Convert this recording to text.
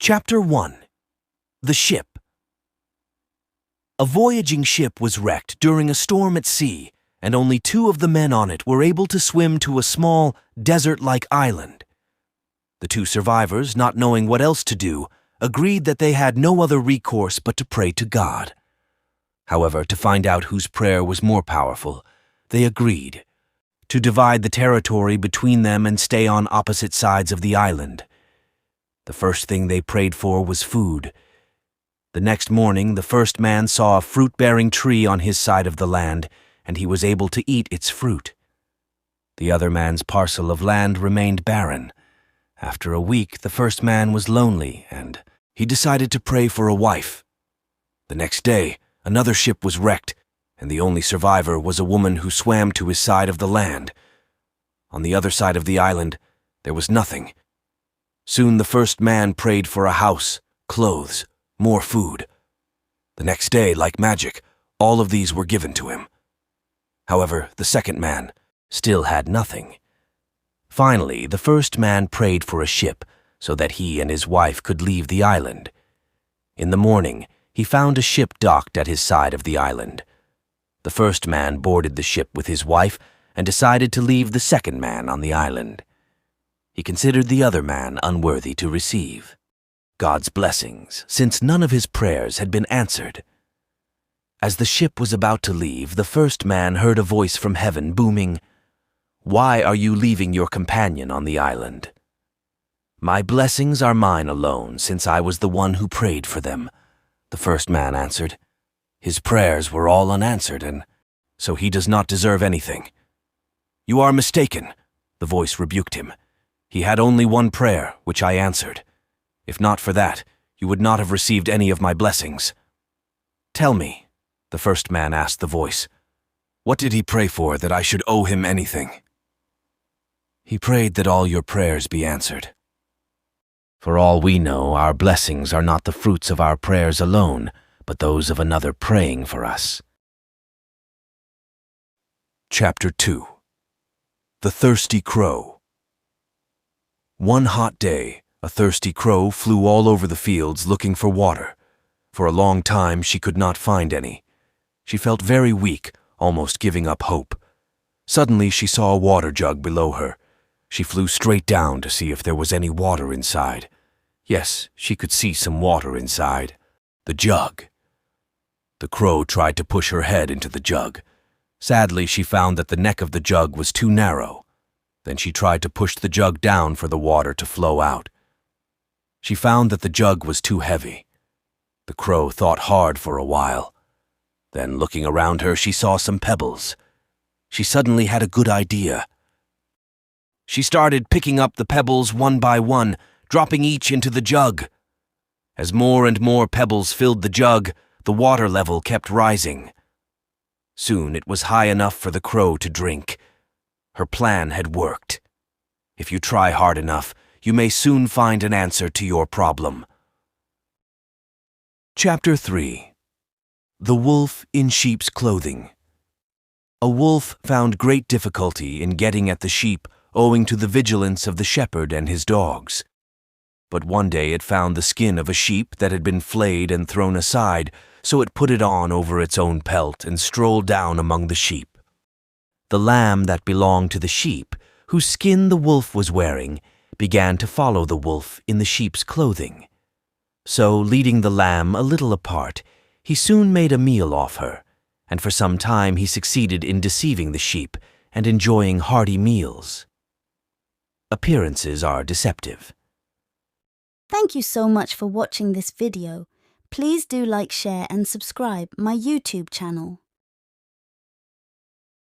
Chapter 1. The Ship. A voyaging ship was wrecked during a storm at sea, and only 2 of the men on it were able to swim to a small, desert-like island. The 2 survivors, not knowing what else to do, agreed that they had no other recourse but to pray to God. However, to find out whose prayer was more powerful, they agreed to divide the territory between them and stay on opposite sides of the island. The first thing they prayed for was food. The next morning, the first man saw a fruit-bearing tree on his side of the land, and he was able to eat its fruit. The other man's parcel of land remained barren. After a week, the first man was lonely, and he decided to pray for a wife. The next day, another ship was wrecked, and the only survivor was a woman who swam to his side of the land. On the other side of the island, there was nothing. Soon the first man prayed for a house, clothes, more food. The next day, like magic, all of these were given to him. However, the second man still had nothing. Finally, the first man prayed for a ship so that he and his wife could leave the island. In the morning, he found a ship docked at his side of the island. The first man boarded the ship with his wife and decided to leave the second man on the island. He considered the other man unworthy to receive God's blessings, since none of his prayers had been answered. As the ship was about to leave, the first man heard a voice from heaven booming, "Why are you leaving your companion on the island?" "My blessings are mine alone, since I was the one who prayed for them," the first man answered. "His prayers were all unanswered, and so he does not deserve anything." "You are mistaken," the voice rebuked him. "He had only one prayer, which I answered. If not for that, you would not have received any of my blessings." "Tell me," the first man asked the voice, "what did he pray for that I should owe him anything?" "He prayed that all your prayers be answered. For all we know, our blessings are not the fruits of our prayers alone, but those of another praying for us." Chapter 2. The Thirsty Crow. One hot day, a thirsty crow flew all over the fields looking for water. For a long time she could not find any. She felt very weak, almost giving up hope. Suddenly she saw a water jug below her. She flew straight down to see if there was any water inside. Yes, she could see some water inside. The jug. The crow tried to push her head into the jug. Sadly, she found that the neck of the jug was too narrow. Then she tried to push the jug down for the water to flow out. She found that the jug was too heavy. The crow thought hard for a while. Then, looking around her, she saw some pebbles. She suddenly had a good idea. She started picking up the pebbles one by one, dropping each into the jug. As more and more pebbles filled the jug, the water level kept rising. Soon it was high enough for the crow to drink. Her plan had worked. If you try hard enough, you may soon find an answer to your problem. Chapter 3. The Wolf in Sheep's Clothing. A wolf found great difficulty in getting at the sheep owing to the vigilance of the shepherd and his dogs. But one day it found the skin of a sheep that had been flayed and thrown aside, so it put it on over its own pelt and strolled down among the sheep. The lamb that belonged to the sheep, whose skin the wolf was wearing, began to follow the wolf in the sheep's clothing. So, leading the lamb a little apart, he soon made a meal off her, and for some time he succeeded in deceiving the sheep and enjoying hearty meals. Appearances are deceptive. Thank you so much for watching this video. Please do like, share and subscribe my YouTube channel.